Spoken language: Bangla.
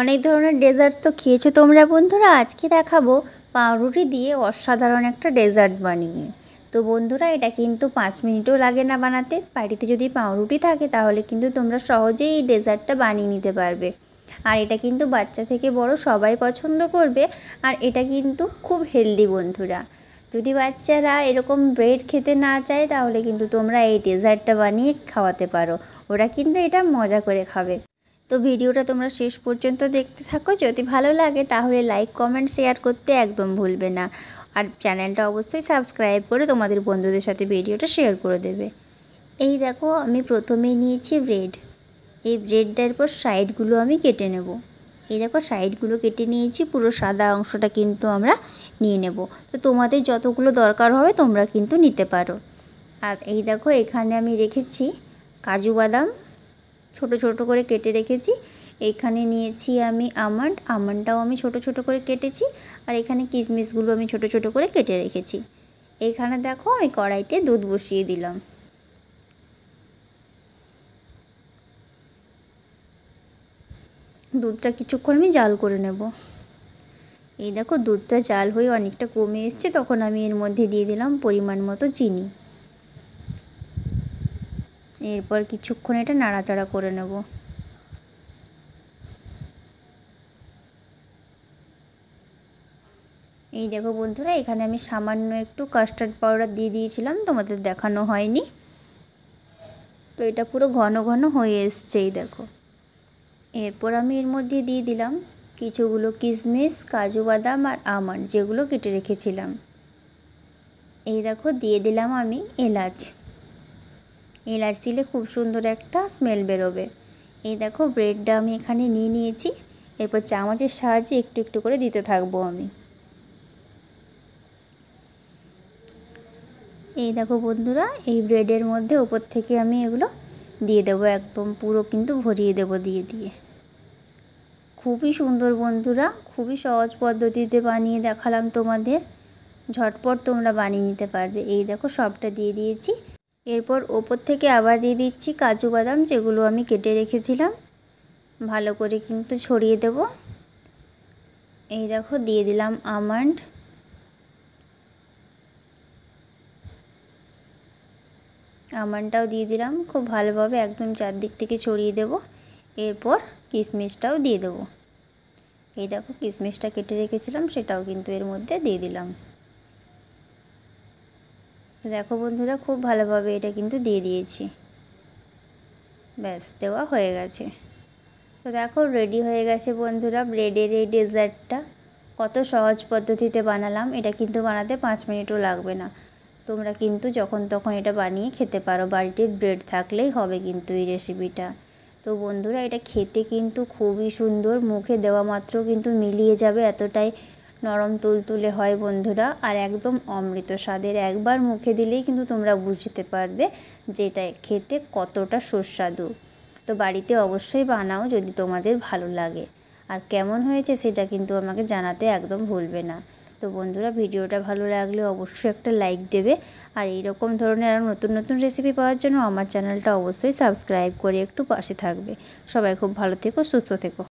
অনেক ধরনের ডেজার্ট তো খেয়েছো তোমরা বন্ধুরা। আজকে দেখাবো পাউরুটি দিয়ে অসাধারণ একটা ডেজার্ট বানিয়ে। তো বন্ধুরা, এটা কিন্তু 5 মিনিটও লাগে না বানাতে। বাড়িতে যদি পাউরুটি থাকে তাহলে কিন্তু তোমরা সহজেই এই ডেজার্টটা বানিয়ে নিতে পারবে। আর এটা কিন্তু বাচ্চা থেকে বড় সবাই পছন্দ করবে। আর এটা কিন্তু খুব হেলদি বন্ধুরা। যদি বাচ্চারা এরকম ব্রেড খেতে না চায় তাহলে কিন্তু তোমরা এই ডেজার্টটা বানিয়ে খাওয়াতে পারো। ওরা কিন্তু এটা মজা করে খাবে। তো ভিডিওটা তোমরা শেষ পর্যন্ত দেখতে থাকো। যদি ভালো লাগে তাহলে লাইক কমেন্ট শেয়ার করতে একদম ভুলবে না। আর চ্যানেলটা অবশ্যই সাবস্ক্রাইব করে তোমাদের বন্ধুদের সাথে ভিডিওটা শেয়ার করে দেবে। এই দেখো, আমি প্রথমেই নিয়েছি ব্রেড। এই ব্রেডটার পর সাইডগুলো আমি কেটে নেব। এই দেখো, সাইডগুলো কেটে নিয়েছি, পুরো সাদা অংশটা কিন্তু আমরা নিয়ে নেব। তো তোমাদের যতগুলো দরকার হবে তোমরা কিন্তু নিতে পারো। আর এই দেখো, এখানে আমি রেখেছি কাজু বাদাম, ছোট ছোট করে কেটে রেখেছি। এখানে নিয়েছি আমি আমন্ডটাও আমি ছোট ছোট করে কেটেছি। আর এখানে কিশমিশগুলো আমি ছোট ছোট করে কেটে রেখেছি। এখানে দেখো, আমি কড়াইতে দুধ বসিয়ে দিলাম। দুধটা কিছুক্ষণ আমি জাল করে নেব। এই দেখো, দুধটা জাল হয়ে অনেকটা কমে এসছে, তখন আমি এর মধ্যে দিয়ে দিলাম পরিমাণ মতো চিনি। এরপর কিছুক্ষণ এটা নাড়াচাড়া করে নেব। এই দেখো বন্ধুরা, এখানে আমি সামান্য একটু কাস্টার্ড পাউডার দিয়ে দিয়েছিলাম, তোমাদের দেখানো হয়নি। তো এটা পুরো ঘন ঘন হয়ে এসছে। এই দেখো, এরপর আমি এর মধ্যে দিয়ে দিলাম কিছুগুলো কিশমিশ, কাজু বাদাম আর আমন্ড, যেগুলো কেটে রেখেছিলাম। এই দেখো, দিয়ে দিলাম আমি এলাচ। এলাচ দিলে খুব সুন্দর একটা স্মেল বেরোবে। এই দেখো, ব্রেডটা আমি এখানে নিয়ে নিয়েছি। এরপর চামচের সাহায্যে একটু একটু করে দিতে থাকবো আমি। এই দেখো বন্ধুরা, এই ব্রেডের মধ্যে ওপর থেকে আমি এগুলো দিয়ে দেবো, একদম পুরো কিন্তু ভরিয়ে দেবো দিয়ে দিয়ে। খুবই সুন্দর বন্ধুরা, খুবই সহজ পদ্ধতিতে বানিয়ে দেখালাম তোমাদের। ঝটপট তোমরা বানিয়ে নিতে পারবে। এই দেখো, সবটা দিয়ে দিয়েছি। এরপর ওপর থেকে আবার দিয়ে দিচ্ছি কাজু বাদাম, যেগুলো আমি কেটে রেখেছিলাম। ভালো করে কিন্তু ছড়িয়ে দেব। এই দেখো, দিয়ে দিলাম আমন্ড। আমন্ডটাও দিয়ে দিলাম, খুব ভালোভাবে একদম চারদিক থেকে ছড়িয়ে দেব। এরপর কিশমিশটাও দিয়ে দেবো। এই দেখো, কিশমিশটা কেটে রেখেছিলাম, সেটাও কিন্তু এর মধ্যে দিয়ে দিলাম। দেখো বন্ধুরা, খুব ভালোভাবে এটা কিন্তু দিয়ে দিয়েছি। ব্যাস, দেওয়া হয়ে গেছে। তো দেখো, রেডি হয়ে গেছে বন্ধুরা ব্রেডের এই ডেজার্টটা। কত সহজ পদ্ধতিতে বানালাম। এটা কিন্তু বানাতে 5 মিনিটও লাগবে না। তোমরা কিন্তু যখন তখন এটা বানিয়ে খেতে পারো। বাড়িতে ব্রেড থাকলেই হবে কিন্তু এই রেসিপিটা। তো বন্ধুরা, এটা খেতে কিন্তু খুবই সুন্দর, মুখে দেওয়া মাত্র কিন্তু মিলিয়ে যাবে, এতটাই নরম তুলতুলে হয় বন্ধুরা। আর একদম অমৃত স্বাদের। একবার মুখে দিলেই কিন্তু তোমরা বুঝতে পারবে যে এটা খেতে কতটা সুস্বাদু। তো বাড়িতে অবশ্যই বানাও যদি তোমাদের ভালো লাগে। আর কেমন হয়েছে সেটা কিন্তু আমাকে জানাতে একদম ভুলবে না। তো বন্ধুরা, ভিডিওটা ভালো লাগলে অবশ্যই একটা লাইক দেবে। আর এইরকম ধরনের আরও নতুন নতুন রেসিপি পাওয়ার জন্য আমার চ্যানেলটা অবশ্যই সাবস্ক্রাইব করে একটু পাশে থাকবে। সবাই খুব ভালো থেকো, সুস্থ থেকো।